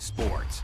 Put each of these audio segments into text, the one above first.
sports.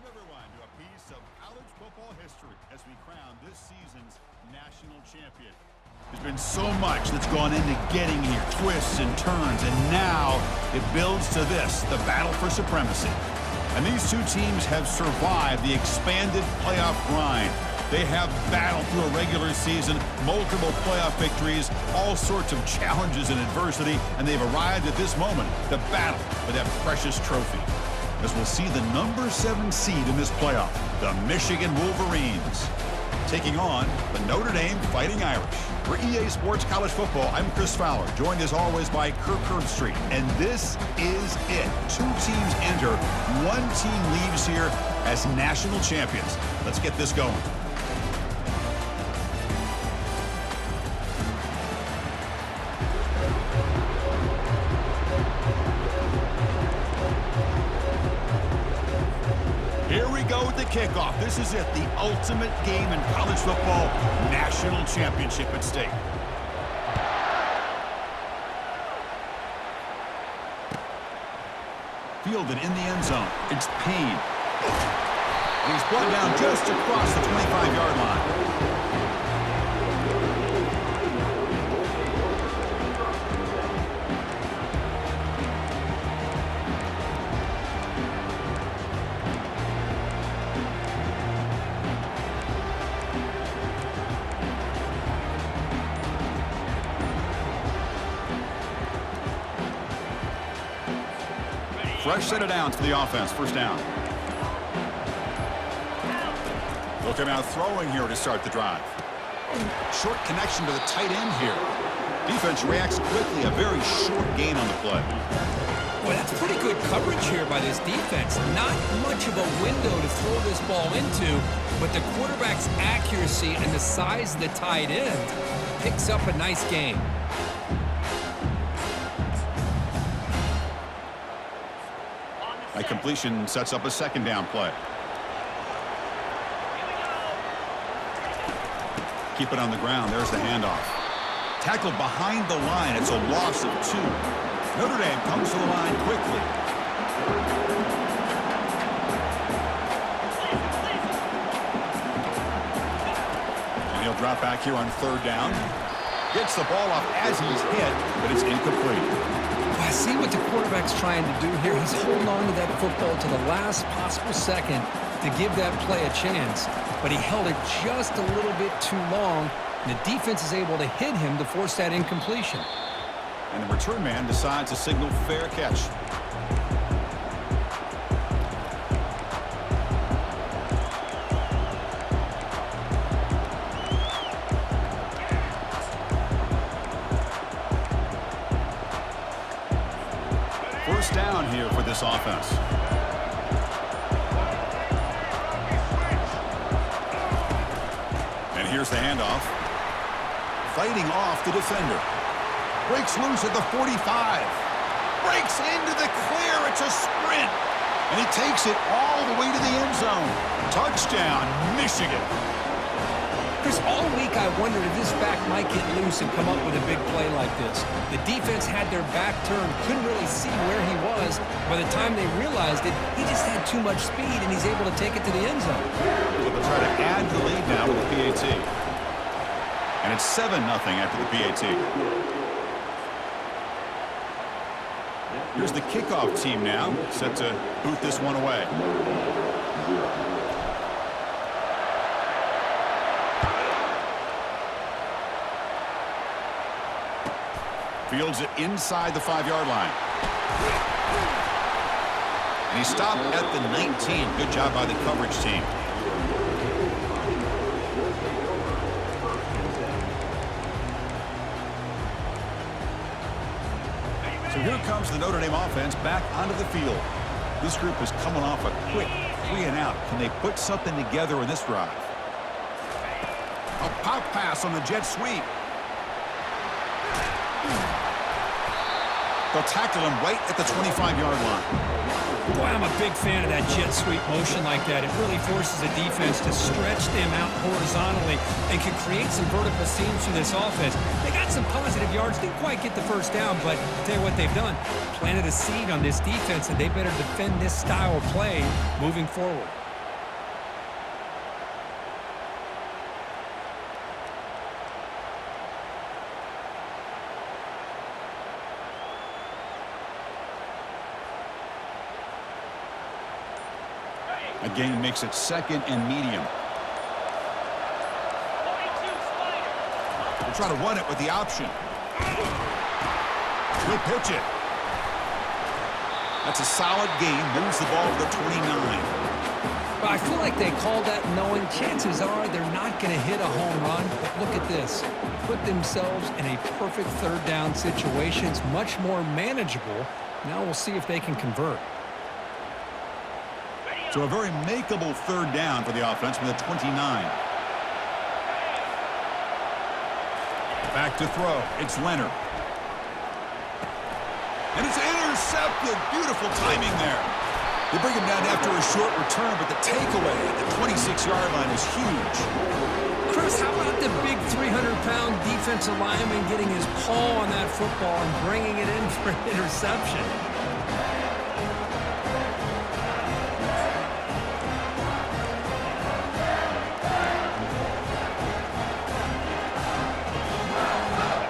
Welcome, everyone, to a piece of college football history as we crown this season's national champion. There's been so much that's gone into getting here, twists and turns, and now it builds to this, the battle for supremacy. And these two teams have survived the expanded playoff grind. They have battled through a regular season, multiple playoff victories, all sorts of challenges and adversity, and they've arrived at this moment, the battle for that precious trophy. As we'll see the number 7 seed in this playoff, the Michigan Wolverines, taking on the Notre Dame Fighting Irish. For EA Sports College Football, I'm Chris Fowler, joined as always by Kirk Herbstreit. And this is it. 2 teams enter, 1 team leaves here as national champions. Let's get this going. Here we go with the kickoff. This is it, the ultimate game in college football, national championship at stake. Fielded in the end zone. It's Payne. And he's brought down just across the 25-yard line. Fresh set of downs for the offense. First down. Looking out throwing here to start the drive. Short connection to the tight end here. Defense reacts quickly. A very short gain on the play. Well, that's pretty good coverage here by this defense. Not much of a window to throw this ball into, but the quarterback's accuracy and the size of the tight end picks up a nice gain. A completion sets up a second down play. Keep it on the ground. There's the handoff. Tackled behind the line. It's a loss of 2. Notre Dame comes to the line quickly. And he'll drop back here on 3rd down. Gets the ball off as he's hit, but it's incomplete. I see what the quarterback's trying to do here. He's holding on to that football to the last possible second to give that play a chance. But he held it just a little bit too long, and the defense is able to hit him to force that incompletion. And the return man decides to signal fair catch. First down here for this offense. And here's the handoff. Fighting off the defender. Breaks loose at the 45. Breaks into the clear. It's a sprint. And he takes it all the way to the end zone. Touchdown, Michigan. Chris, all week I wondered if this back might get loose and come up with a big play like this. The defense had their back turned, couldn't really see where he was. By the time they realized it, he just had too much speed, and he's able to take it to the end zone. They'll try to add the lead now with the PAT. And it's 7-0 after the PAT. Here's the kickoff team now, set to boot this one away. Fields it inside the 5-yard line. And he stopped at the 19. Good job by the coverage team. So here comes the Notre Dame offense back onto the field. This group is coming off a quick 3-and-out. Can they put something together in this drive? A pop pass on the jet sweep. They'll tackle him right at the 25-yard line. Boy, I'm a big fan of that jet sweep motion like that. It really forces the defense to stretch them out horizontally and can create some vertical seams for this offense. They got some positive yards. Didn't quite get the first down, but I'll tell you what they've done. Planted a seed on this defense, and they better defend this style of play moving forward. A gain makes it second and medium. They'll try to run it with the option. He'll pitch it. That's a solid gain. Moves the ball to the 29. But I feel like they called that knowing chances are they're not going to hit a home run. But look at this. Put themselves in a perfect third down situation. It's much more manageable. Now we'll see if they can convert. So a very makeable third down for the offense from the 29. Back to throw. It's Leonard. And it's intercepted. Beautiful timing there. They bring him down after a short return, but the takeaway at the 26-yard line is huge. Chris, how about the big 300-pound defensive lineman getting his paw on that football and bringing it in for an interception?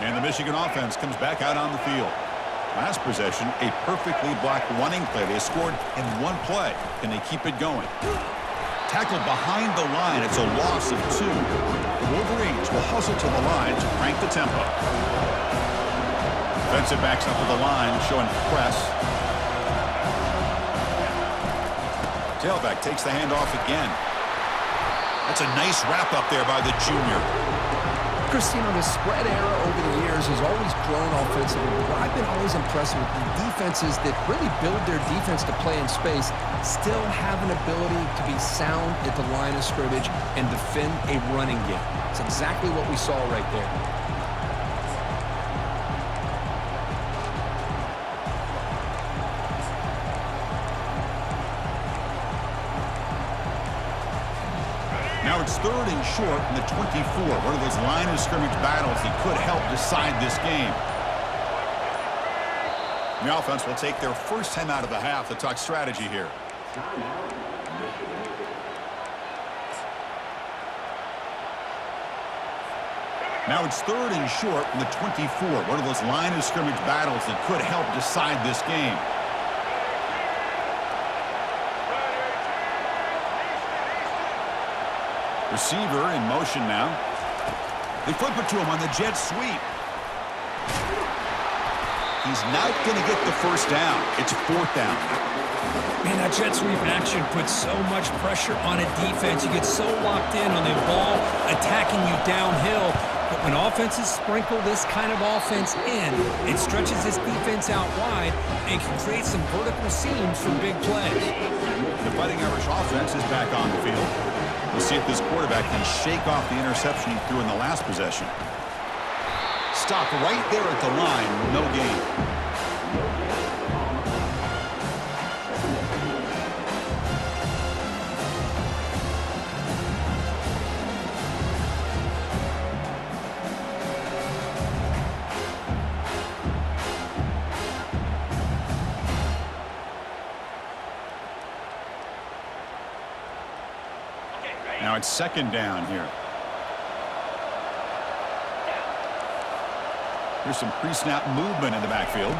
And the Michigan offense comes back out on the field. Last possession, a perfectly blocked running play. They scored in one play. Can they keep it going? Tackled behind the line. It's a loss of 2. The Wolverines will hustle to the line to crank the tempo. Defensive backs up to the line, showing press. Tailback takes the handoff again. That's a nice wrap up there by the junior. Christine, the spread era over the years has always grown offensively. But I've been always impressed with the defenses that really build their defense to play in space, still have an ability to be sound at the line of scrimmage and defend a running game. It's exactly what we saw right there. Now it's third and short from the 24. One of those line of scrimmage battles that could help decide this game. The offense will take their first time out of the half to talk strategy here. Now it's third and short from the 24. One of those line of scrimmage battles that could help decide this game. Receiver in motion now. They flip it to him on the jet sweep. He's not going to get the first down. It's fourth down. Man, that jet sweep action puts so much pressure on a defense. You get so locked in on the ball attacking you downhill. But when offenses sprinkle this kind of offense in, it stretches this defense out wide and can create some vertical seams for big plays. The Fighting Irish offense is back on the field. We'll see if this quarterback can shake off the interception he threw in the last possession. Stop right there at the line. No gain. Now it's second down here. Here's some pre-snap movement in the backfield.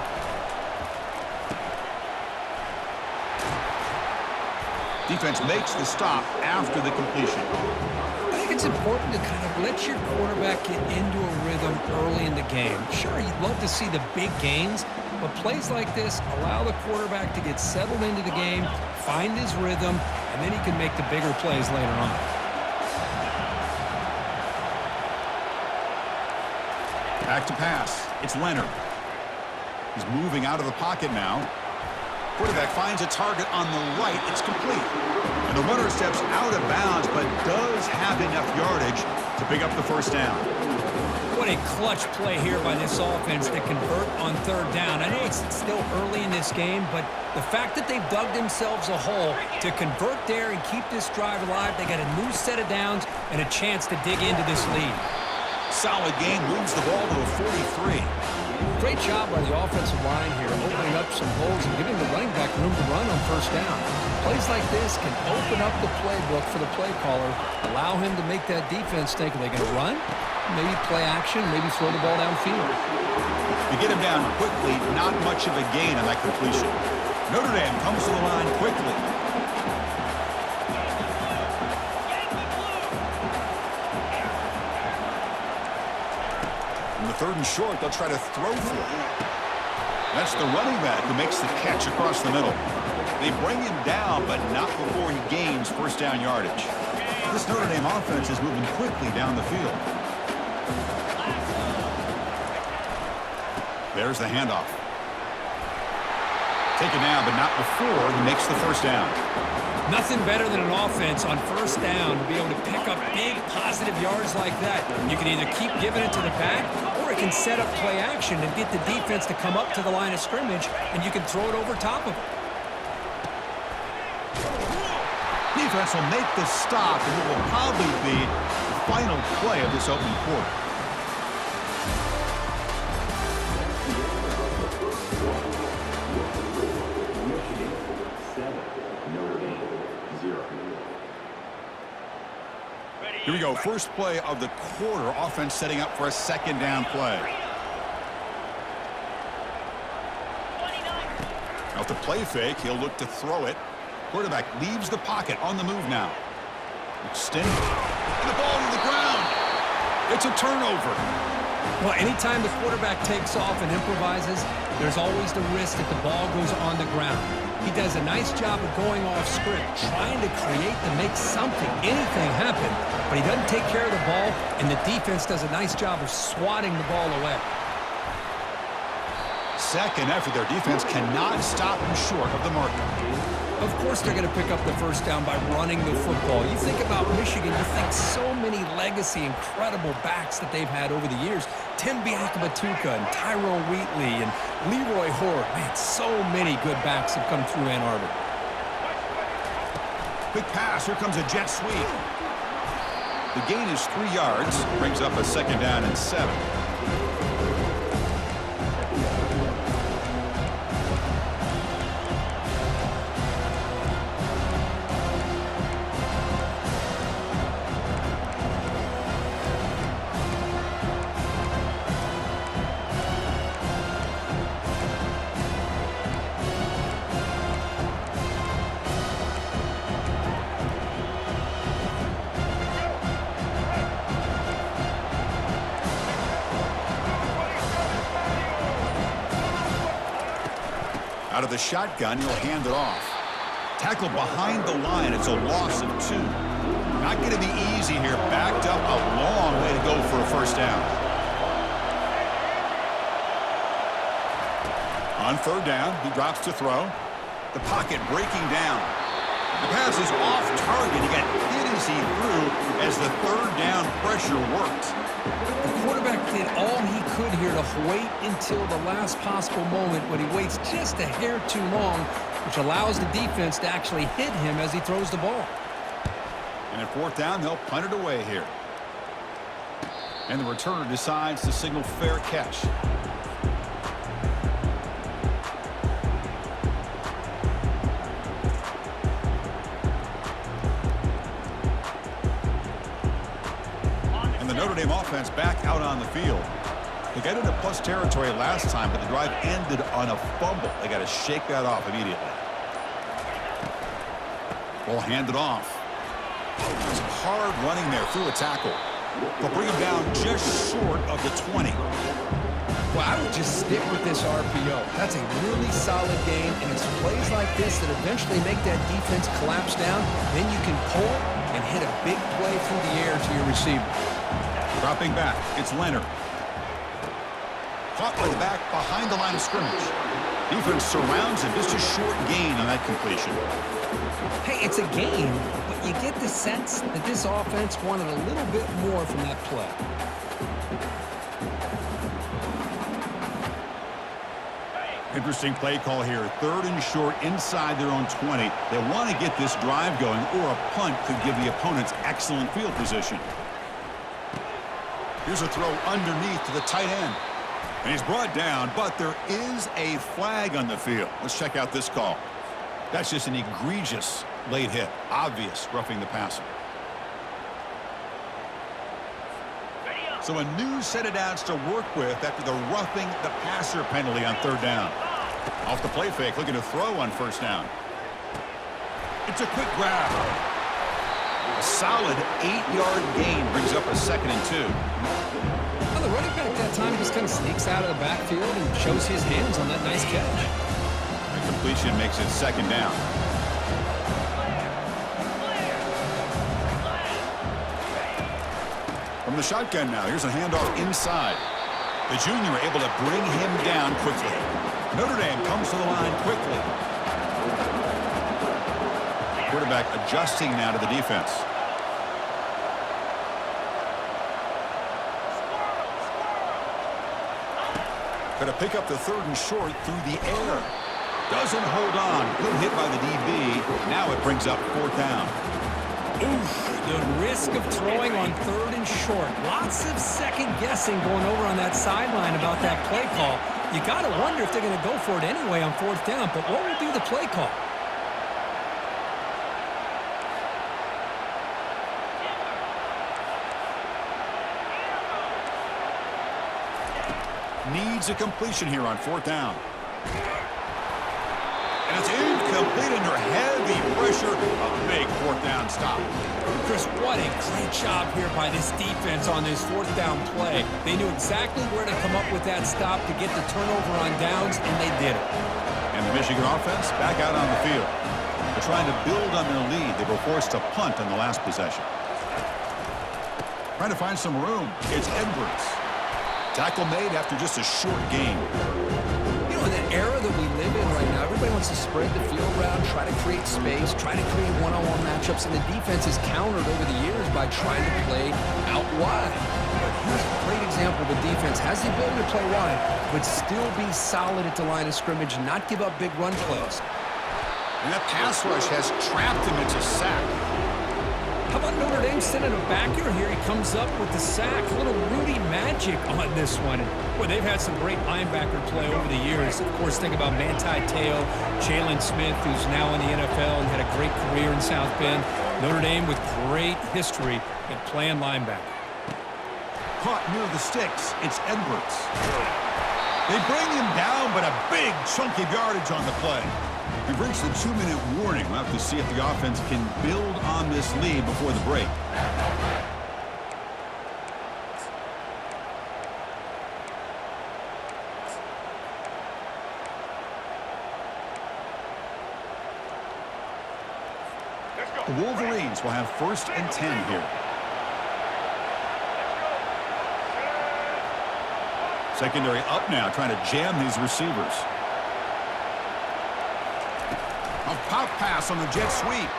Defense makes the stop after the completion. I think it's important to kind of let your quarterback get into a rhythm early in the game. Sure, you'd love to see the big gains, but plays like this allow the quarterback to get settled into the game, find his rhythm, and then he can make the bigger plays later on. Back to pass. It's Leonard. He's moving out of the pocket now. Quarterback finds a target on the right. It's complete. And the runner steps out of bounds, but does have enough yardage to pick up the first down. What a clutch play here by this offense to convert on third down. I know it's still early in this game, but the fact that they've dug themselves a hole to convert there and keep this drive alive, they got a new set of downs and a chance to dig into this lead. Solid gain, moves the ball to a 43. Great job by the offensive line here, opening up some holes and giving the running back room to run on first down. Plays like this can open up the playbook for the play caller, allow him to make that defense think, are they going to run? Maybe play action, maybe throw the ball downfield. To get him down quickly, not much of a gain on that completion. Notre Dame comes to the line quickly. third and short, they'll try to throw for it. That's the running back who makes the catch across the middle. They bring him down, but not before he gains first down yardage. This Notre Dame offense is moving quickly down the field. There's the handoff. Taken down, but not before he makes the first down. Nothing better than an offense on first down to be able to pick up big positive yards like that. You can either keep giving it to the back, or it can set up play action and get the defense to come up to the line of scrimmage, and you can throw it over top of it. Defense will make the stop, and it will probably be the final play of this opening quarter. Here we go. First play of the quarter. Offense setting up for a second down play. Out the play fake. He'll look to throw it. Quarterback leaves the pocket on the move now. Extended. And the ball to the ground. It's a turnover. Well, anytime the quarterback takes off and improvises, there's always the risk that the ball goes on the ground. He does a nice job of going off script, trying to create to make something, anything happen, but he doesn't take care of the ball, and the defense does a nice job of swatting the ball away. Second effort, their defense cannot stop him short of the marker. Of course they're going to pick up the first down by running the football. You think about Michigan, you think so many legacy, incredible backs that they've had over the years. Tim Biakabatuka and Tyrone Wheatley and Leroy Hort. Man, so many good backs have come through Ann Arbor. Quick pass. Here comes a jet sweep. The gain is 3 yards. Brings up a second down and 7. Out of the shotgun, he'll hand it off. Tackle behind the line. It's a loss of 2. Not going to be easy here. Backed up a long way to go for a first down. On third down, he drops to throw. The pocket breaking down. The pass is off target. He got hit as he threw as the third down pressure worked. The quarterback did all he could here to wait until the last possible moment, but he waits just a hair too long, which allows the defense to actually hit him as he throws the ball. And at fourth down, they'll punt it away here. And the returner decides to signal fair catch. Notre Dame offense back out on the field. They got into plus territory last time, but the drive ended on a fumble. They got to shake that off immediately. Ball handed off. Some hard running there through a tackle. They'll bring him down just short of the 20. Well, I would just stick with this RPO. That's a really solid game, and it's plays like this that eventually make that defense collapse down. Then you can pull and hit a big play through the air to your receiver. Dropping back, it's Leonard. Caught by the back behind the line of scrimmage. Defense surrounds him. Just a short gain on that completion. Hey, it's a game, but you get the sense that this offense wanted a little bit more from that play. Interesting play call here. Third and short inside their own 20. They want to get this drive going, or a punt could give the opponents excellent field position. Here's a throw underneath to the tight end. And he's brought down, but there is a flag on the field. Let's check out this call. That's just an egregious late hit. Obvious roughing the passer. So a new set of downs to work with after the roughing the passer penalty on third down. Off the play fake, looking to throw on first down. It's a quick grab. A solid 8-yard gain brings up a 2nd and 2. Well, the running back that time just kind of sneaks out of the backfield and shows his hands on that nice catch. The completion makes it 2nd down. From the shotgun now, here's a handoff inside. The junior able to bring him down quickly. Notre Dame comes to the line quickly. Quarterback adjusting now to the defense. Going to pick up the 3rd and short through the air. Doesn't hold on. Good hit by the DB. Now it brings up 4th down. Oof, the risk of throwing on 3rd and short. Lots of second guessing going over on that sideline about that play call. You got to wonder if they're going to go for it anyway on 4th down, but what will be the play call? Needs a completion here on 4th down. And it's incomplete under heavy pressure. A big 4th down stop. Chris, what a great job here by this defense on this 4th down play. They knew exactly where to come up with that stop to get the turnover on downs, and they did it. And the Michigan offense back out on the field. They're trying to build on their lead. They were forced to punt on the last possession. Trying to find some room. It's Edwards. Tackle made after just a short game. You know, in the era that we live in right now, everybody wants to spread the field around, try to create space, try to create one-on-one matchups, and the defense has countered over the years by trying to play out wide. But here's a great example. The defense has the ability to play wide, but still be solid at the line of scrimmage and not give up big run plays. And that pass rush has trapped him into sack. How about Notre Dame sending a backer here? He comes up with the sack. A little Rudy magic on this one. And, boy, they've had some great linebacker play over the years. Of course, think about Manti Te'o, Jalen Smith, who's now in the NFL and had a great career in South Bend. Notre Dame with great history at playing linebacker. Caught near the sticks. It's Edwards. They bring him down, but a big chunk of yardage on the play. We've reached the 2-minute warning. We'll have to see if the offense can build on this lead before the break. The Wolverines will have 1st and 10 here. Secondary up now, trying to jam these receivers. A pop pass on the jet sweep,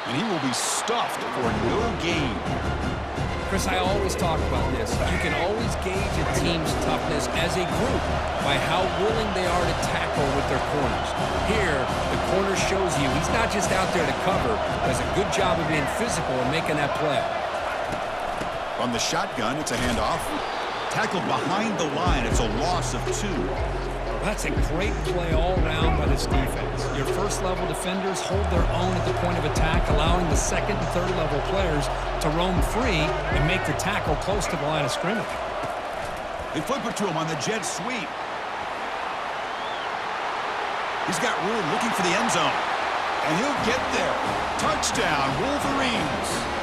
and he will be stuffed for no gain. Chris, I always talk about this. You can always gauge a team's toughness as a group by how willing they are to tackle with their corners. Here, the corner shows you he's not just out there to cover, does a good job of being physical and making that play. From the shotgun, it's a handoff. Tackled behind the line, it's a loss of 2. That's a great play all around by this defense. Your first-level defenders hold their own at the point of attack, allowing the second and third-level players to roam free and make the tackle close to the line of scrimmage. They flip it to him on the jet sweep. He's got room looking for the end zone. And he'll get there. Touchdown, Wolverines.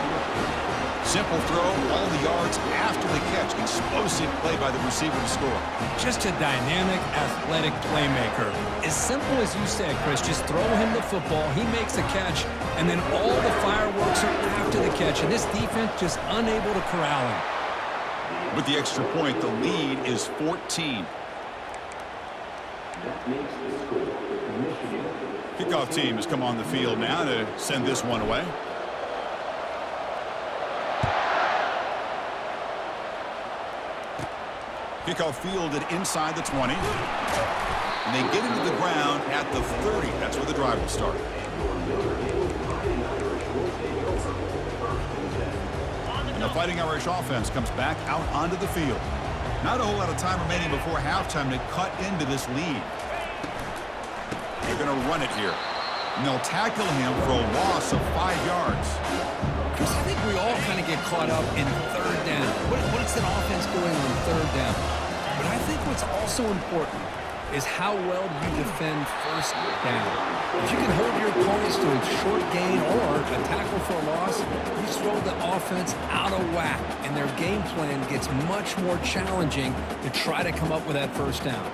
Simple throw, all the yards after the catch. Explosive play by the receiver to score. Just a dynamic, athletic playmaker. As simple as you said, Chris, just throw him the football, he makes a catch, and then all the fireworks are after the catch. And this defense just unable to corral him. With the extra point, the lead is 14. Kickoff team has come on the field now to send this one away. Kickoff fielded inside the 20. And they get into the ground at the 30. That's where the drive will start. And the Fighting Irish offense comes back out onto the field. Not a whole lot of time remaining before halftime to cut into this lead. They're going to run it here. And they'll tackle him for a loss of 5 yards. Chris, I think we all kind of get caught up in 3rd down. What is an offense doing on 3rd down? But I think what's also important is how well you defend first down. If you can hold your opponents to a short gain or a tackle for a loss, you throw the offense out of whack, and their game plan gets much more challenging to try to come up with that first down.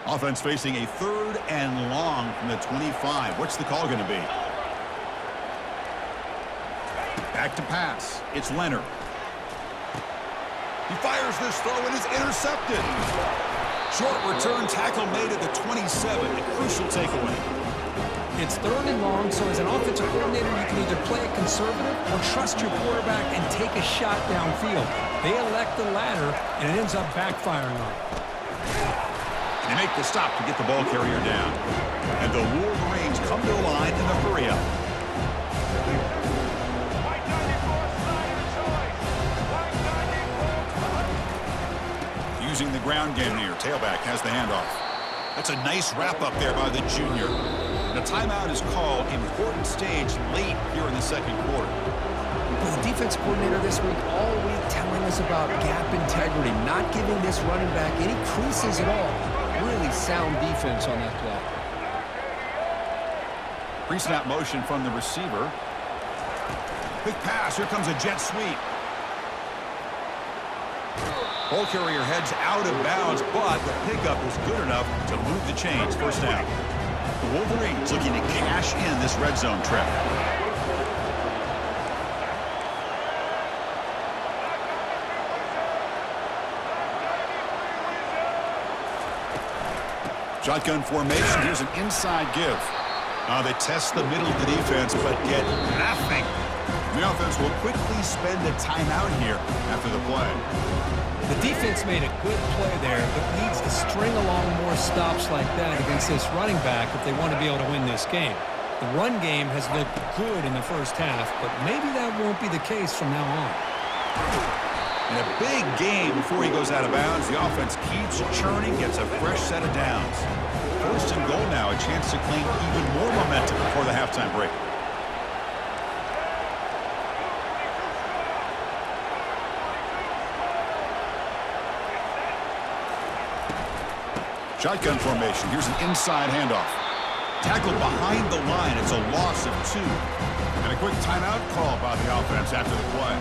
Offense facing a 3rd and long from the 25. What's the call going to be? Back to pass. It's Leonard. He fires this throw and is intercepted. Short return tackle made at the 27. A crucial takeaway. It's 3rd and long, so as an offensive coordinator, you can either play it conservative or trust your quarterback and take a shot downfield. They elect the latter, and it ends up backfiring on them. They make the stop to get the ball carrier down. And the Wolverines come to the line in the hurry-up. Using the ground game here. Tailback has the handoff. That's a nice wrap-up there by the junior. And a timeout is called. Important stage late here in the second quarter. Well, the defense coordinator this week all week telling us about gap integrity, not giving this running back any creases at all. Really sound defense on that play. Pre-snap motion from the receiver. Quick pass. Here comes a jet sweep. Ball carrier heads out of bounds, but the pickup is good enough to move the chains. First down. The Wolverines looking to cash in this red zone trip. Shotgun formation. Here's an inside give. They test the middle of the defense, but get nothing. The offense will quickly spend a timeout here after the play. The defense made a good play there, but needs to string along more stops like that against this running back if they want to be able to win this game. The run game has looked good in the first half, but maybe that won't be the case from now on. In a big game before he goes out of bounds, the offense keeps churning, gets a fresh set of downs. 1st and goal now, a chance to claim even more momentum before the halftime break. Shotgun formation. Here's an inside handoff. Tackled behind the line. It's a loss of 2. And a quick timeout call by the offense after the play.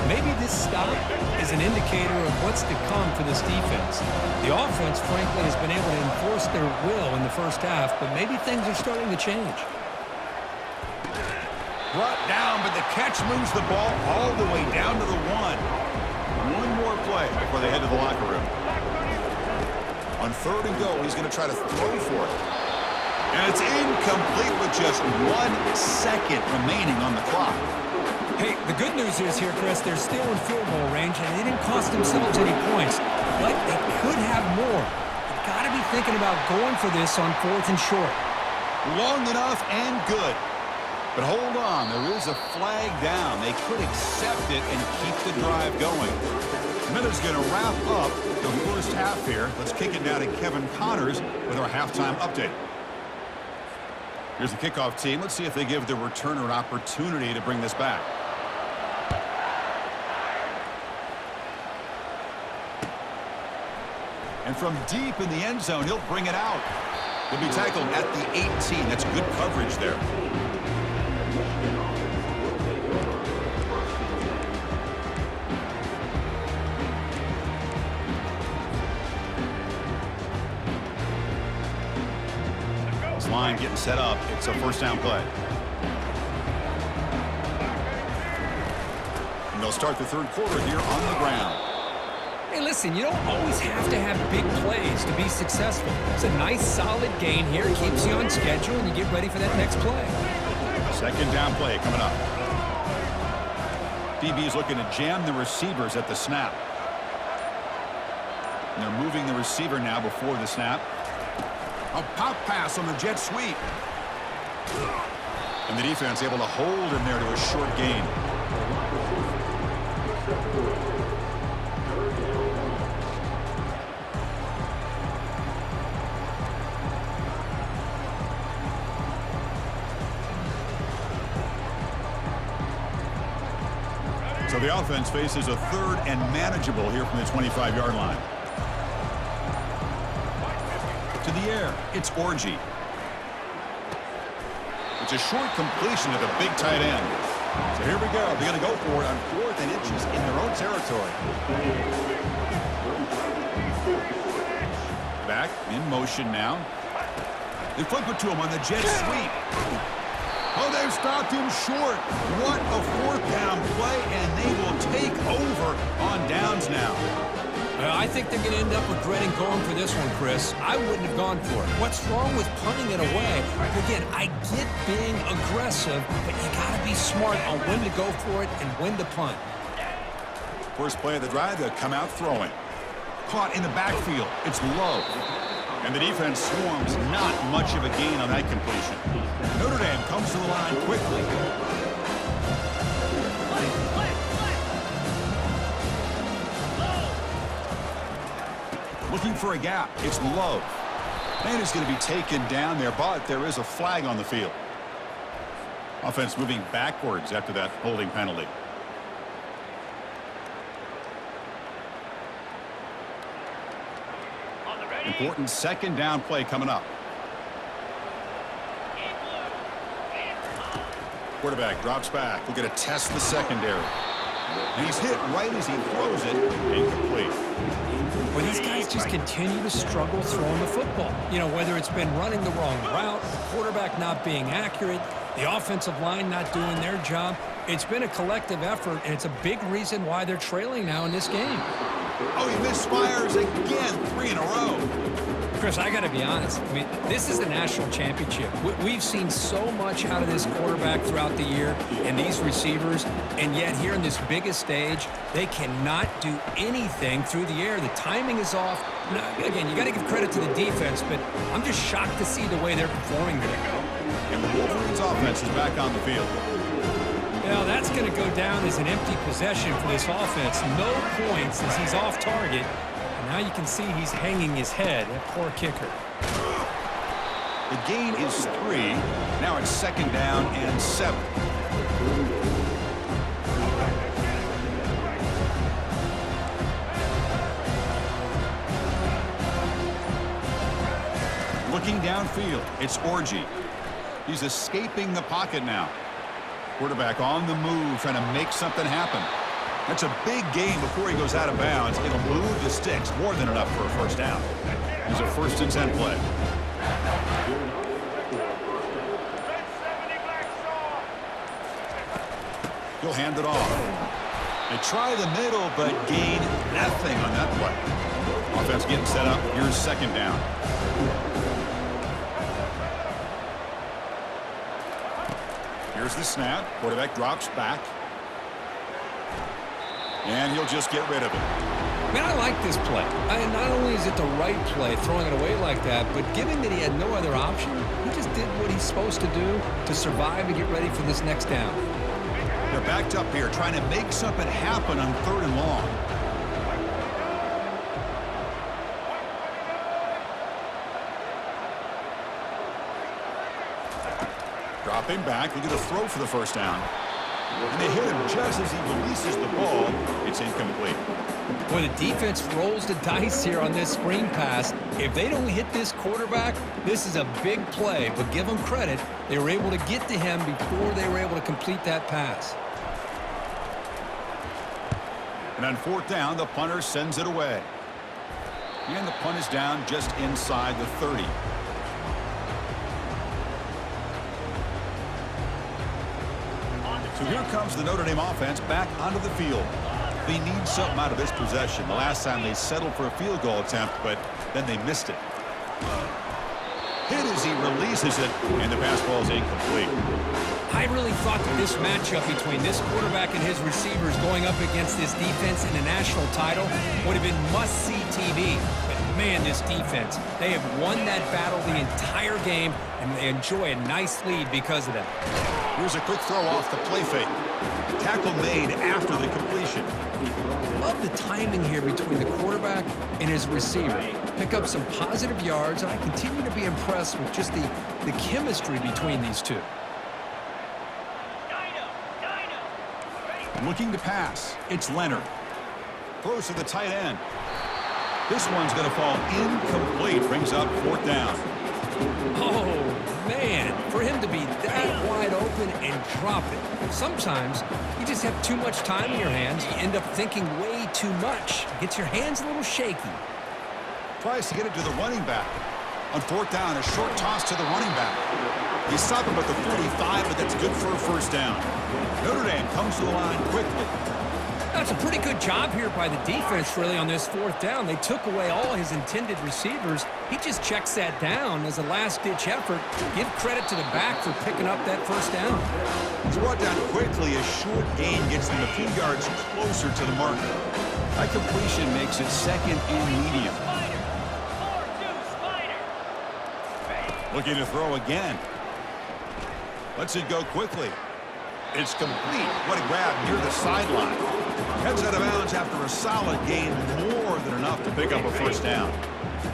Maybe this stop is an indicator of what's to come for this defense. The offense, frankly, has been able to enforce their will in the first half, but maybe things are starting to change. Brought down, but the catch moves the ball all the way down to the 1. One more play before they head to the locker room. On 3rd and goal, he's going to try to throw for it. And it's incomplete with just 1 second remaining on the clock. Hey, the good news is here, Chris, they're still in field goal range, and they didn't cost themselves any points. But they could have more. You've got to be thinking about going for this on 4th and short. Long enough and good. But hold on, there is a flag down. They could accept it and keep the drive going. Miller's going to wrap up the first half here. Let's kick it now to Kevin Connors with our halftime update. Here's the kickoff team. Let's see if they give the returner an opportunity to bring this back. And from deep in the end zone, he'll bring it out. He'll be tackled at the 18. That's good coverage there. Line getting set up. It's a first down play. And they'll start the 3rd quarter here on the ground. Hey, listen, you don't always have to have big plays to be successful. It's a nice, solid gain here. Keeps you on schedule, and you get ready for that next play. 2nd down play coming up. DB's looking to jam the receivers at the snap. And they're moving the receiver now before the snap. A pop pass on the jet sweep. And the defense able to hold him there to a short gain. So the offense faces a 3rd and manageable here from the 25-yard line. To the air, it's Orji. It's a short completion to the big tight end. So here we go. They're going to go for it on 4th and inches in their own territory. Back in motion now. They flip it to him on the jet sweep. Oh, they've stopped him short. What a 4th down play, and they will take over on downs now. I think they're going to end up regretting going for this one, Chris. I wouldn't have gone for it. What's wrong with punting it away? Again, I get being aggressive, but you got to be smart on when to go for it and when to punt. First play of the drive, they'll come out throwing. Caught in the backfield. It's low. And the defense swarms. Not much of a gain on that completion. Notre Dame comes to the line quickly. Looking for a gap. It's Love. And is going to be taken down there, but there is a flag on the field. Offense moving backwards after that holding penalty. Important 2nd down play coming up. Quarterback drops back. We're going to test the secondary. And he's hit right as he throws it. Incomplete. Well, these guys just continue to struggle throwing the football. You know, whether it's been running the wrong route, the quarterback not being accurate, the offensive line not doing their job. It's been a collective effort, and it's a big reason why they're trailing now in this game. Oh, he misfires again, 3 in a row. Chris, I got to be honest. I mean, this is the national championship. We've seen so much out of this quarterback throughout the year and these receivers, and yet here in this biggest stage, they cannot do anything through the air. The timing is off. Now, again, you got to give credit to the defense, but I'm just shocked to see the way they're performing today. And Wolverine's offense is back on the field. Well, that's going to go down as an empty possession for this offense. No points as he's off target. And now you can see he's hanging his head. That poor kicker. The gain is 3. Now it's 2nd down and 7. Looking downfield, it's Orji. He's escaping the pocket now. Quarterback on the move, trying to make something happen. That's a big gain before he goes out of bounds. It'll move the sticks, more than enough for a 1st down. He's a 1st and 10 play. He'll hand it off. They try the middle, but gain nothing on that play. Offense getting set up. Here's 2nd down. Here's the snap. Quarterback drops back. And he'll just get rid of it. Man, I like this play. Not only is it the right play, throwing it away like that, but given that he had no other option, he just did what he's supposed to do to survive and get ready for this next down. They're backed up here, trying to make something happen on 3rd and long. Dropping back, looking to throw for the 1st down. And they hit him just as he releases the ball. It's incomplete. Boy, the defense rolls the dice here on this screen pass. If they don't hit this quarterback, this is a big play. But give them credit, they were able to get to him before they were able to complete that pass. And on 4th down, the punter sends it away. And the punt is down just inside the 30. So here comes the Notre Dame offense back onto the field. They need something out of this possession. The last time they settled for a field goal attempt, but then they missed it. Hit as he releases it, and the pass ball is incomplete. I really thought that this matchup between this quarterback and his receivers going up against this defense in a national title would have been must-see TV. But man, this defense, they have won that battle the entire game, and they enjoy a nice lead because of that. Here's a quick throw off the play fake. Tackle made after the completion. Love the timing here between the quarterback and his receiver. Pick up some positive yards, and I continue to be impressed with just the chemistry between these two. Looking to pass. It's Leonard. Throws to the tight end. This one's going to fall incomplete. Brings up 4th down. Oh, man. For him to be that wide open and drop it. Sometimes you just have too much time in your hands. You end up thinking way too much. Gets your hands a little shaky. Tries to get it to the running back. On 4th down, a short toss to the running back. They stop him at the 45, but that's good for a 1st down. Notre Dame comes to the line quickly. That's a pretty good job here by the defense, really, on this 4th down. They took away all his intended receivers. He just checks that down as a last-ditch effort. Give credit to the back for picking up that 1st down. He's brought down quickly. A short gain gets them a few yards closer to the marker. That completion makes it 2nd and medium. Looking to throw again. Lets it go quickly. It's complete. What a grab near the sideline. Heads out of bounds after a solid gain, more than enough to pick up a 1st down.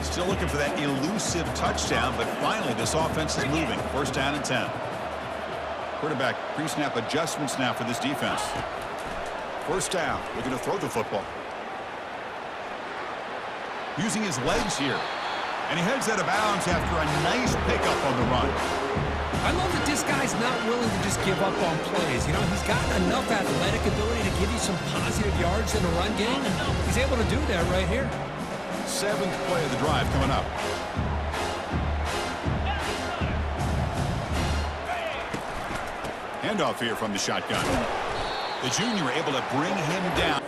Still looking for that elusive touchdown, but finally this offense is moving. 1st down and 10. Quarterback pre-snap adjustments now for this defense. 1st down. Looking to throw the football. Using his legs here. And he heads out of bounds after a nice pickup on the run. I love that this guy's not willing to just give up on plays. You know, he's got enough athletic ability to give you some positive yards in the run game, and he's able to do that right here. 7th play of the drive coming up. Handoff here from the shotgun. The junior able to bring him down.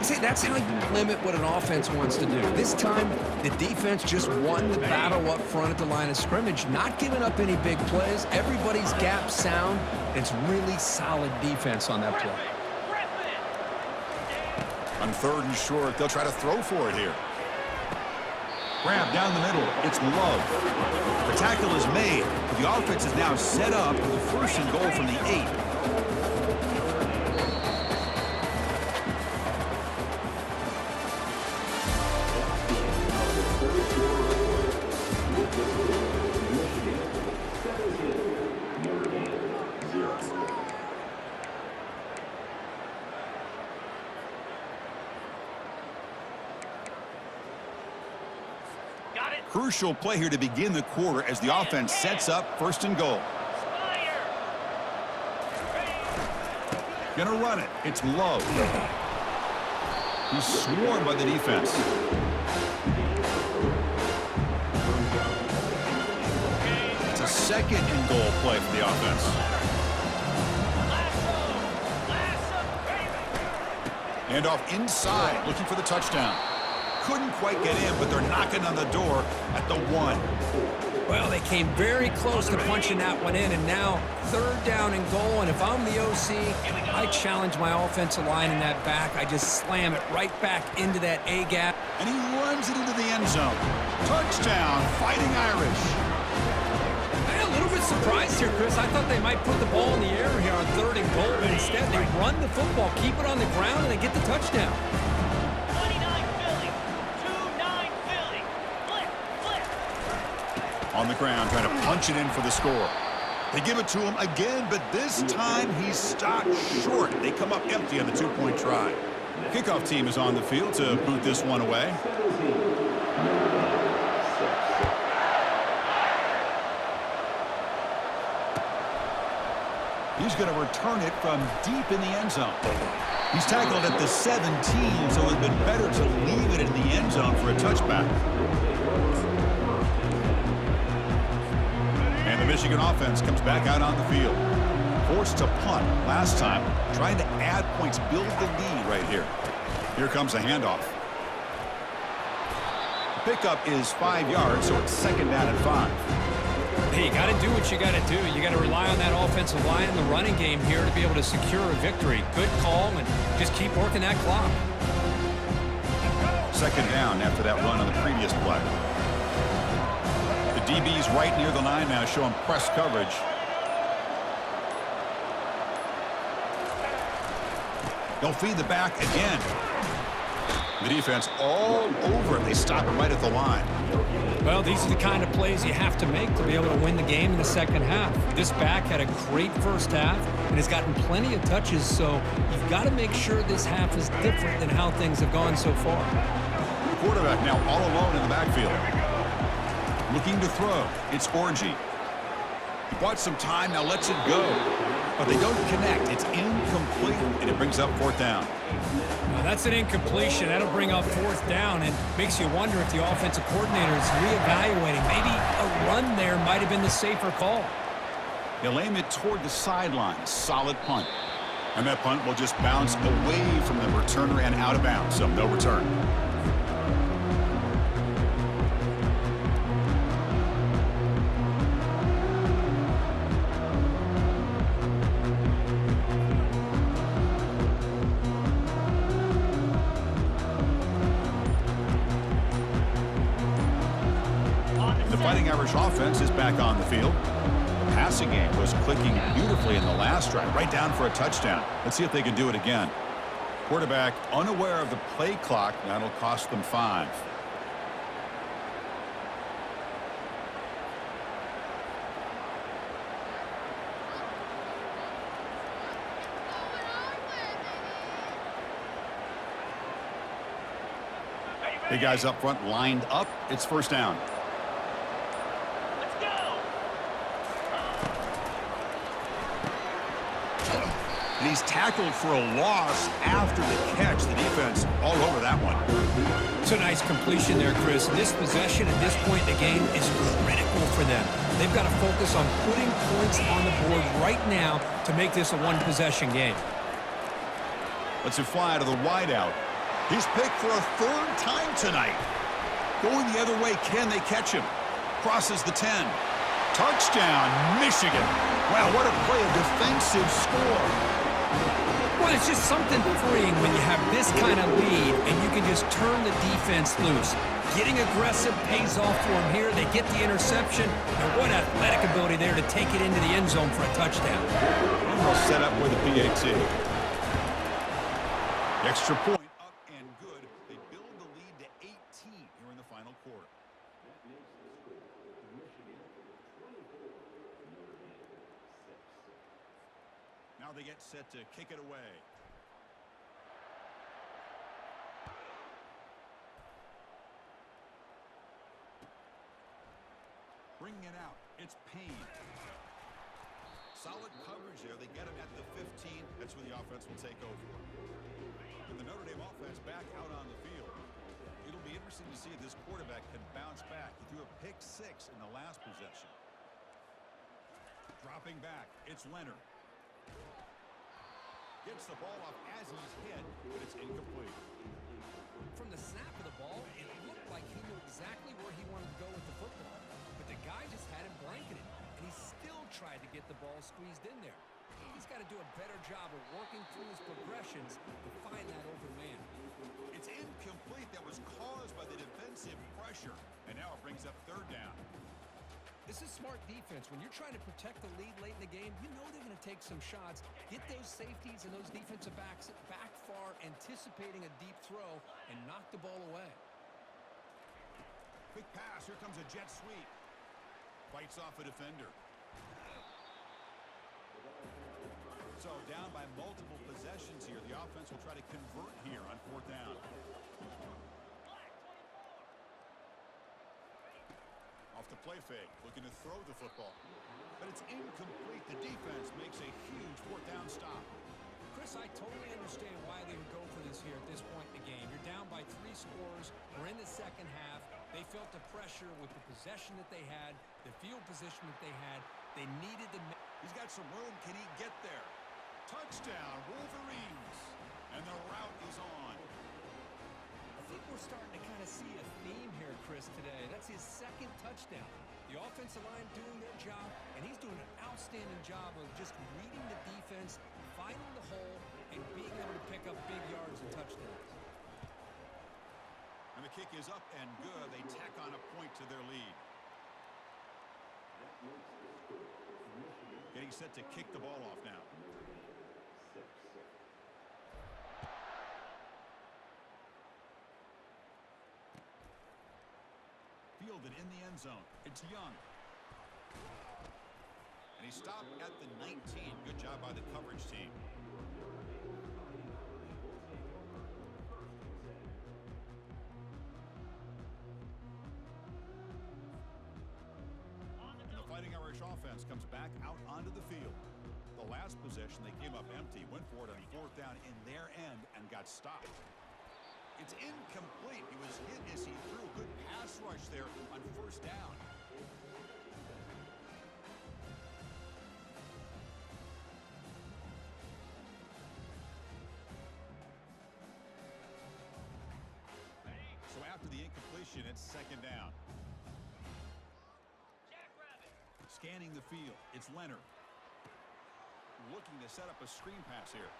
See, that's how you limit what an offense wants to do. This time, the defense just won the battle up front at the line of scrimmage, not giving up any big plays. Everybody's gap sound. It's really solid defense on that play. On 3rd and short, they'll try to throw for it here. Grab down the middle. It's Love. The tackle is made. The offense is now set up with the 1st and goal from the 8. Crucial play here to begin the quarter as the offense sets up 1st and goal. Gonna run it. It's Love. He's swarmed by the defense. It's a 2nd and goal play for the offense. Handoff inside, looking for the touchdown. Couldn't quite get in, but they're knocking on the door at the 1. Well, they came very close to punching that one in, and now 3rd down and goal. And if I'm the OC, I challenge my offensive line in that back. I just slam it right back into that A-gap. And he runs it into the end zone. Touchdown, Fighting Irish. I'm a little bit surprised here, Chris. I thought they might put the ball in the air here on 3rd and goal, but instead they run the football, keep it on the ground, and they get the touchdown. On the ground, trying to punch it in for the score. They give it to him again, but this time he's stopped short. They come up empty on the 2-point try. Kickoff team is on the field to boot this one away. He's going to return it from deep in the end zone. He's tackled at the 17, so it's been better to leave it in the end zone for a touchback. And the Michigan offense comes back out on the field. Forced to punt last time, trying to add points, build the lead right here. Here comes a handoff. The pickup is 5 yards, so it's 2nd down and 5. Hey, you got to do what you got to do. You got to rely on that offensive line and the running game here to be able to secure a victory. Good call, and just keep working that clock. Second down after that run on the previous play. The DB's right near the line now, showing press coverage. They'll feed the back again. The defense all over it. They stop it right at the line. Well, these are the kind of plays you have to make to be able to win the game in the second half. This back had a great first half and has gotten plenty of touches, so you've got to make sure this half is different than how things have gone so far. The quarterback now all alone in the backfield. Looking to throw. It's Orji. He bought some time, now lets it go. But they don't connect. It's incomplete, and it brings up fourth down. Now that's an incompletion. That'll bring up fourth down and makes you wonder if the offensive coordinator is reevaluating. Maybe a run there might have been the safer call. They'll aim it toward the sideline. A solid punt. And that punt will just bounce away from the returner and out of bounds, so no return. Fighting Irish offense is back on the field. The passing game was clicking beautifully in the last drive, right down for a touchdown. Let's see if they can do it again. Quarterback unaware of the play clock. That'll cost them 5. The guys up front lined up. It's first down. And he's tackled for a loss after the catch. The defense all over that one. It's a nice completion there, Chris. This possession at this point in the game is critical for them. They've got to focus on putting points on the board right now to make this a one-possession game. Let's it fly to the wideout. He's picked for a third time tonight. Going the other way, can they catch him? Crosses the 10. Touchdown, Michigan. Wow, what a play, a defensive score. Well, it's just something freeing when you have this kind of lead and you can just turn the defense loose. Getting aggressive pays off for them here. They get the interception. And what athletic ability there to take it into the end zone for a touchdown. And they'll set up with a PAT. Extra point up and good. They build the lead to 18 here in the final quarter. Now they get set to kick it away. Bringing it out, it's Payne. Solid coverage there. They get him at the 15. That's where the offense will take over. And the Notre Dame offense back out on the field. It'll be interesting to see if this quarterback can bounce back. He threw a pick 6 in the last possession. Dropping back, it's Leonard. Gets the ball off as he's hit, but it's incomplete. From the snap of the ball, it looked like he knew exactly where he wanted to go with the football. But the guy just had him blanketed, and he still tried to get the ball squeezed in there. He's got to do a better job of working through his progressions to find that open man. It's incomplete. That was caused by the defensive pressure, and now it brings up third down. This is smart defense. When you're trying to protect the lead late in the game, you know they're going to take some shots, get those safeties and those defensive backs back far, anticipating a deep throw, and knock the ball away. Quick pass. Here comes a jet sweep. Fights off a defender. So down by multiple possessions here. The offense will try to convert here on fourth down. Off the play fake, looking to throw the football. But it's incomplete. The defense makes a huge fourth down stop. Chris, I totally understand why they would go for this here at this point in the game. You're down by 3 scores. We're in the second half. They felt the pressure with the possession that they had, the field position that they had. They needed to... He's got some room. Can he get there? Touchdown, Wolverines. And the route is on. I think we're starting to kind of see a theme here, Chris, today. That's his second touchdown. The offensive line doing their job, and he's doing an outstanding job of just reading the defense, finding the hole, and being able to pick up big yards and touchdowns. And the kick is up and good. They tack on a point to their lead. Getting set to kick the ball off now. Fielded in the end zone. It's Young. And he stopped at the 19. Good job by the coverage team. And the Fighting Irish offense comes back out onto the field. The last possession, they came up empty, went for it on fourth down in their end and got stopped. It's incomplete. He was hit as he threw a good pass rush there on first down. So after the incompletion, it's second down. Scanning the field, it's Leonard. Looking to set up a screen pass here.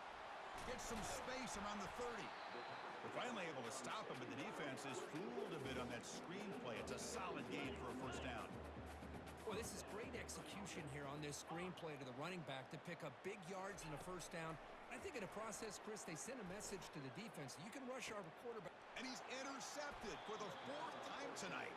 Gets some space around the 30. They're finally able to stop him, but the defense is fooled a bit on that screen play. It's a solid gain for a first down. Well, this is great execution here on this screen play to the running back to pick up big yards in a first down. I think in the process, Chris, they sent a message to the defense. You can rush our quarterback. And he's intercepted for the fourth time tonight.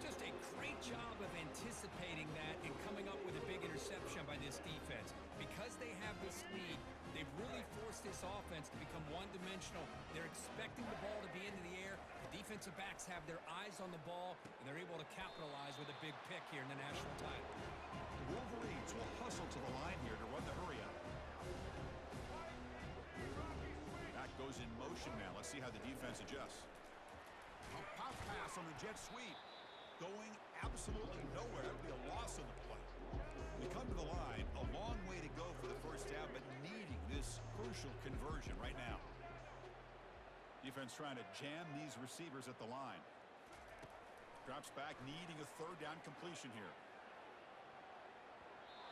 Just a great job of anticipating that and coming up with a big interception by this defense. Because they have this lead, they've really forced this offense to become one-dimensional. They're expecting the ball to be into the air. The defensive backs have their eyes on the ball, and they're able to capitalize with a big pick here in the national title. The Wolverines will hustle to the line here to run the hurry-up. That goes in motion now. Let's see how the defense adjusts. A pop pass on the jet sweep. Going absolutely nowhere. That would be a loss on the play. They come to the line, a long way to go for the first down, but needing this crucial conversion right now. Defense trying to jam these receivers at the line. Drops back, needing a third down completion here.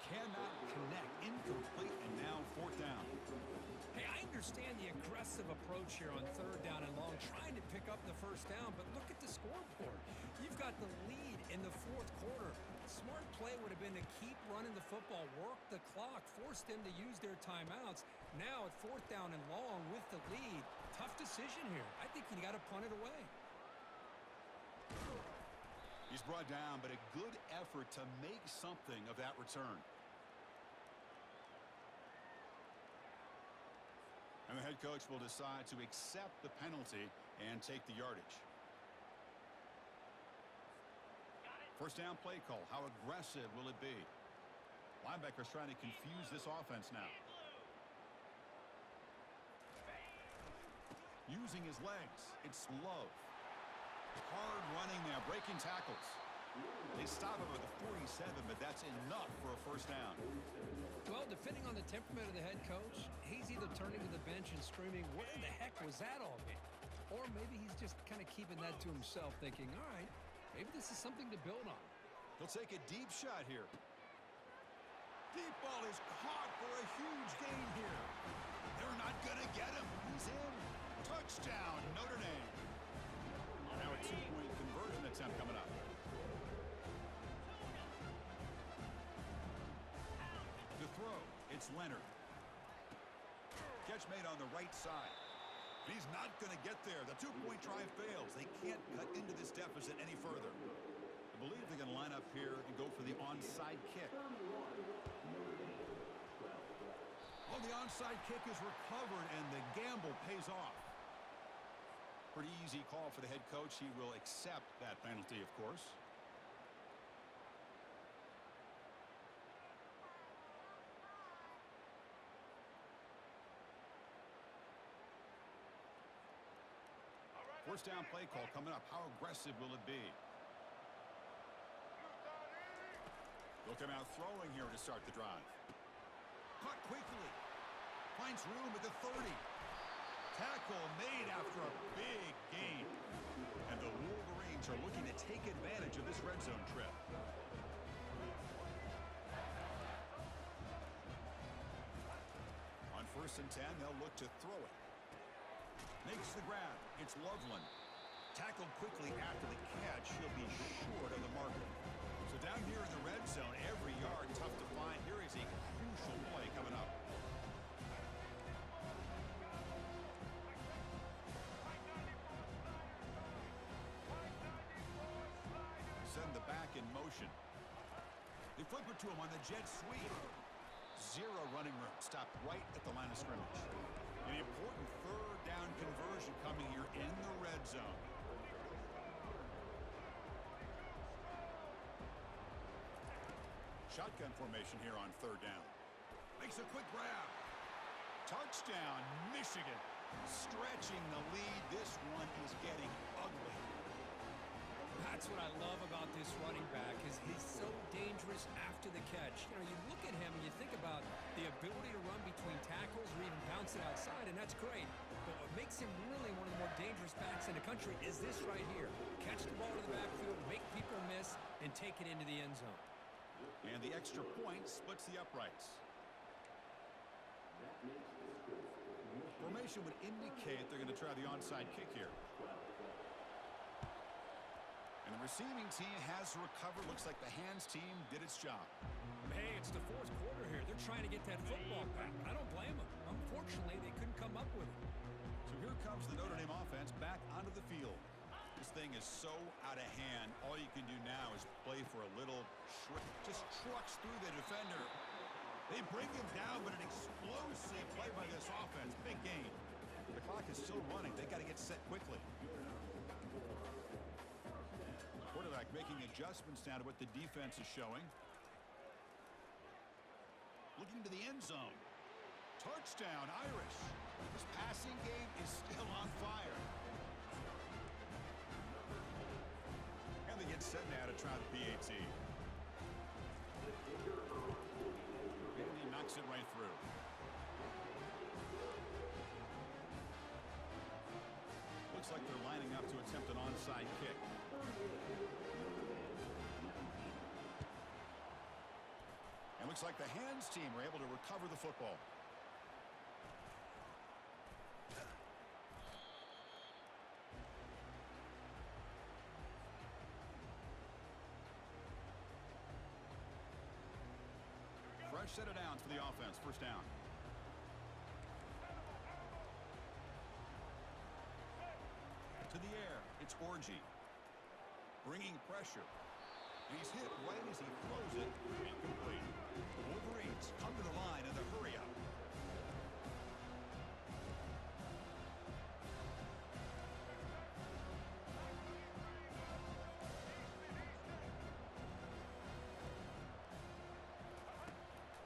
Cannot connect. Incomplete, and now fourth down. Hey, I understand the aggressive approach here on third down and long, trying to pick up the first down, but look at the scoreboard. You've got the lead in the fourth quarter. Smart play would have been to keep running the football, work the clock, force them to use their timeouts. Now at fourth down and long with the lead, tough decision here. I think you got to punt it away. He's brought down, but a good effort to make something of that return. And the head coach will decide to accept the penalty and take the yardage. First down play call. How aggressive will it be? Linebackers trying to confuse this offense now. Using his legs. It's Love. Hard running now, breaking tackles. They stop him at the 47, but that's enough for a first down. Well, depending on the temperament of the head coach, he's either turning to the bench and screaming, where the heck was that all game? Or maybe he's just kind of keeping that to himself, thinking, all right, maybe this is something to build on. He'll take a deep shot here. Deep ball is caught for a huge gain here. They're not going to get him. He's in. Touchdown, Notre Dame. Now a two-point conversion attempt coming up. To throw, it's Leonard. Catch made on the right side. But he's not going to get there. The two-point try fails. They can't cut into this deficit any further. I believe they're going to line up here and go for the onside kick. Oh, the onside kick is recovered, and the gamble pays off. Pretty easy call for the head coach. He will accept that penalty, of course. First down play call coming up. How aggressive will it be? They'll come out throwing here to start the drive. Caught quickly. Finds room at the 30. Tackle made after a big gain. And the Wolverines are looking to take advantage First and 10, they'll look to throw it. Makes the grab. It's Loveland. Tackled quickly after the catch. He'll be short of the marker. So down here in the red zone, every yard tough to find. Here is a crucial play coming up. Send the back in motion. They flip it to him on the jet sweep. Zero running room. Stopped right at the line of scrimmage. An important third down conversion coming here in the red zone. Shotgun formation here on third down. Makes a quick grab. Touchdown, Michigan. Stretching the lead. This one is getting ugly. That's what I love about this running back is he's so dangerous after the catch. You know, you look at him and you think about the ability to run between tackles or even bounce it outside, and that's great. But what makes him really one of the more dangerous backs in the country is this right here. Catch the ball to the backfield, make people miss, and take it into the end zone. And the extra point splits the uprights. Formation would indicate they're going to try the onside kick here. And the receiving team has recovered. Looks like the hands team did its job. Hey, it's the fourth quarter here. They're trying to get that football back. I don't blame them. Unfortunately, they couldn't come up with it. So here comes the Notre Dame offense back onto the field. This thing is so out of hand. All you can do now is play for a little shrink. Just trucks through the defender. They bring him down, but an explosive play by this offense. Big game. The clock is still running. They got to get set quickly. Quarterback making adjustments now to what the defense is showing. Looking to the end zone. Touchdown, Irish. This passing game is still on fire. And they get set now to try the PAT. And he knocks it right through. Looks like they're lining up to attempt an onside kick. And looks like the hands team are able to recover the football. Fresh set of downs for the offense. First down. To the air. It's Orji. Bringing pressure. And he's hit right as he throws it. Incomplete. The Wolverines come to the line in the hurry up.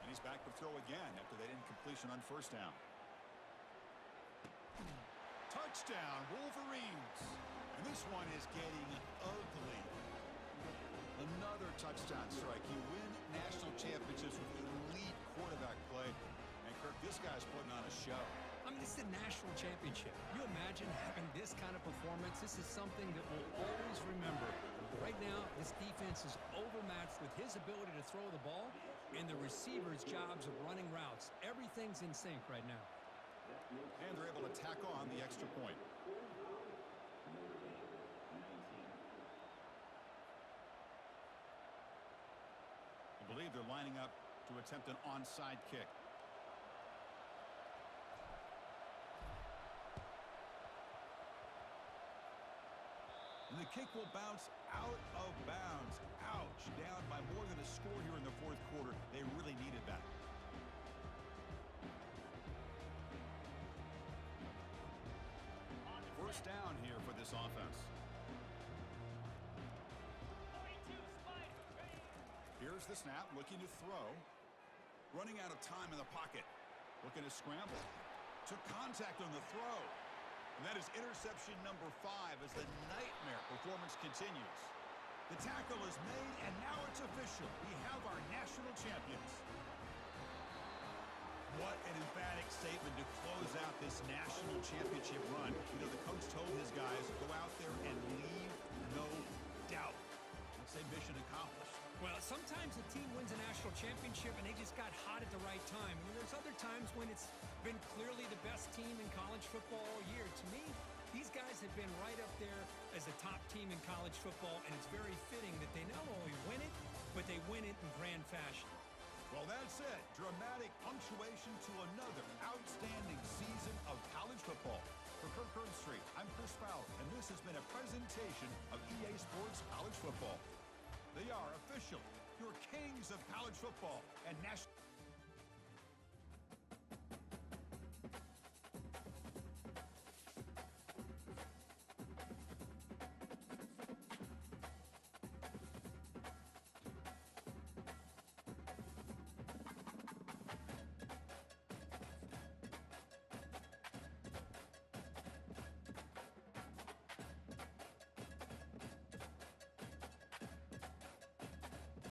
And he's back to throw again after that incompletion on first down. Touchdown, Wolverines. And this one is getting ugly. Another touchdown strike. You win national championships with elite quarterback play. And, Kirk, this guy's putting on a show. I mean, this is a national championship. You imagine having this kind of performance? This is something that we'll always remember. Right now, this defense is overmatched with his ability to throw the ball and the receivers' jobs of running routes. Everything's in sync right now. And they're able to tack on the extra point. I believe they're lining up to attempt an onside kick. And the kick will bounce out of bounds. Ouch. Down by more than a score here in the fourth quarter. They really needed that. First down here for this offense. Here's the snap, looking to throw. Running out of time in the pocket. Looking to scramble. Took contact on the throw. And that is interception number 5 as the nightmare performance continues. The tackle is made, and now it's official. We have our national champions. What an emphatic statement to close out this national championship run. You know, the coach told his guys, go out there and leave no doubt. Let's say mission accomplished. Well, sometimes a team wins a national championship and they just got hot at the right time. And there's other times when it's been clearly the best team in college football all year. To me, these guys have been right up there as a top team in college football, and it's very fitting that they not only win it, but they win it in grand fashion. Well, that's it. Dramatic punctuation to another outstanding season of college football. For Kirk Herbstreit, I'm Chris Fowler, and this has been a presentation of EA Sports College Football. They are officially your kings of college football and national.